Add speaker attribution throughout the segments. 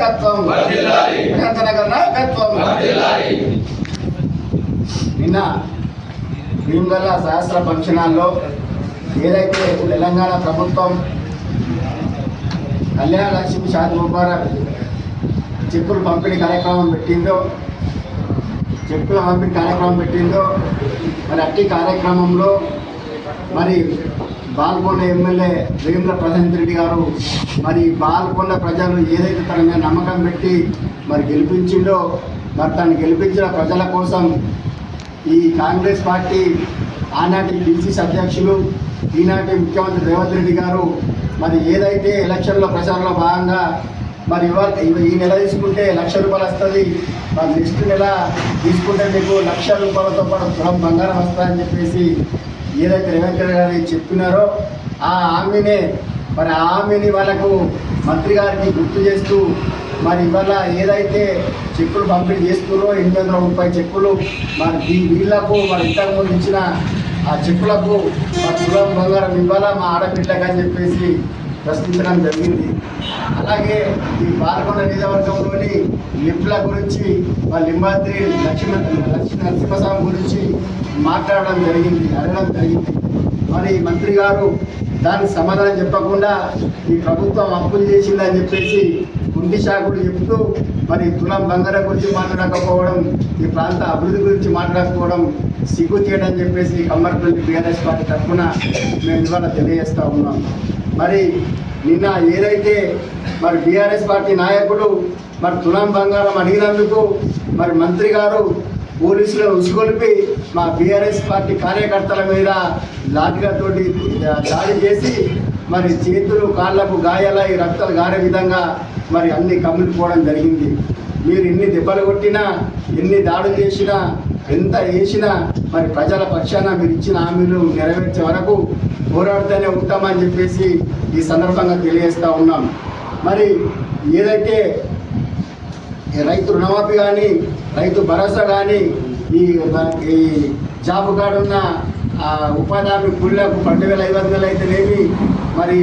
Speaker 1: నాయకత్వం, నగర్ నాయకత్వం. నిన్న భీమగల్ల సహస్ర ఫంక్షన్ హాల్లో ఏదైతే తెలంగాణ ప్రభుత్వం కళ్యాణ లక్ష్మి షాది ముబారక్ చెక్కుల పంపిణీ కార్యక్రమం పెట్టిందో మరి అట్టి కార్యక్రమంలో మరి బాల్కొండ ఎమ్మెల్యే వేముల ప్రశాంత్ రెడ్డి గారు మరి బాల్కొండ ప్రజలు ఏదైతే తన మీద నమ్మకం పెట్టి మరి గెలిపించిండో మరి తను గెలిపించిన ప్రజల కోసం ఈ కాంగ్రెస్ పార్టీ ఆనాటి పిసిసి అధ్యక్షులు ఈనాటి ముఖ్యమంత్రి రేవంత్ రెడ్డి గారు మరి ఏదైతే ఎలక్షన్లో ప్రచారంలో భాగంగా మరి ఈ నెల తీసుకుంటే ₹1,00,000 వస్తుంది, మరి నెక్స్ట్ నెల తీసుకుంటే మీకు ₹1,00,000తో పాటు తులం బంగారం వస్తుందని చెప్పేసి ఏదైతే రేవంత్ రెడ్డి గారు చెప్పినారో ఆ హామీని వాళ్ళకు మంత్రి గారికి గుర్తు చేస్తూ మరి ఇవాళ ఏదైతే చెక్కులు పంపిణీ చేస్తున్నారో 830 చెక్కులు మరి వీళ్లకు మరి ఇంతకుముందు ఇచ్చిన ఆ చెక్కులకు మరి తులం బంగారం ఇవ్వాలా మా ఆడబిడ్డకు అని చెప్పేసి ప్రశ్నించడం జరిగింది. అలాగే ఈ బాల్కొండ నియోజకవర్గంలోని లిఫ్ట్ల గురించి లింబాద్రి లక్ష్మీ నరసింహస్వామి గురించి మాట్లాడడం జరిగింది, అడగడం జరిగింది. మరి మంత్రి గారు దానికి సమాధానం చెప్పకుండా ఈ ప్రభుత్వం అప్పులు చేసిందని చెప్పేసి కుంటి శాఖలు చెప్తూ మరి తులం బంగారం గురించి మాట్లాడకపోవడం, ఈ ప్రాంత అభివృద్ధి గురించి మాట్లాడకపోవడం సిగ్గు చేయడం చెప్పేసి కమ్మర్పల్లి బీఆర్ఎస్ పార్టీ తరఫున మేము ఇవాళ తెలియజేస్తూ ఉన్నాం. మరి నిన్న ఏదైతే మరి బీఆర్ఎస్ పార్టీ నాయకుడు మరి తులం బంగారం అడిగినందుకు మరి మంత్రి గారు పోలీసులను ఉసుగొలిపి మా బీఆర్ఎస్ పార్టీ కార్యకర్తల మీద లాఠీలతోటి దాడి చేసి మరి చేతులు కాళ్లకు గాయాలై రక్తాలు గారే విధంగా మరి అన్ని కమ్ములిపోవడం జరిగింది. మీరు ఎన్ని దెబ్బలు కొట్టినా, ఎన్ని దాడులు చేసినా, ఎంత వేసినా మరి ప్రజల పక్షాన మీరు ఇచ్చిన హామీలు నెరవేర్చే వరకు పోరాడుతూనే ఉంటామని చెప్పేసి ఈ సందర్భంగా తెలియజేస్తూ ఉన్నాం. మరి ఏదైతే రైతు రుణమాఫీ కానీ, రైతు భరోసా కానీ, ఈ జాబ్ కార్డు ఉన్న ఉపాధి హామీ కూలీలకు 12,500 అయితేనేమి, మరి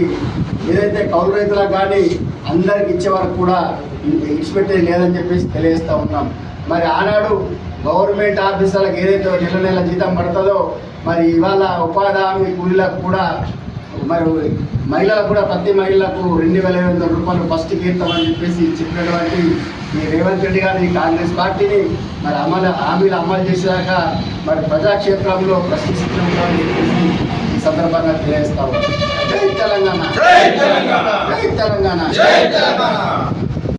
Speaker 1: ఏదైతే కౌలు రైతులకు కానీ అందరికి ఇచ్చే వరకు కూడా ఇచ్చిపెట్టేది లేదని చెప్పేసి తెలియజేస్తూ ఉన్నాం. మరి ఆనాడు గవర్నమెంట్ ఆఫీసర్లకు ఏదైతే నెల జీతం పడుతుందో మరి ఇవాళ ఉపాధి హామీ కూలీలకు కూడా మరి మహిళలకు కూడా ప్రతి మహిళలకు ₹2,500 ఫస్ట్ ఇస్తామని చెప్పేసి చెప్పినటువంటి ఈ రేవంత్ రెడ్డి గారిని కాంగ్రెస్ పార్టీని మరి హామీలు అమలు చేసేదాక మరి ప్రజాక్షేత్రంలో ప్రశ్నిస్తున్నామని చెప్పేసి ఈ సందర్భంగా తెలియజేస్తాము. జై తెలంగాణ, జై తెలంగాణ, జై తెలంగాణ.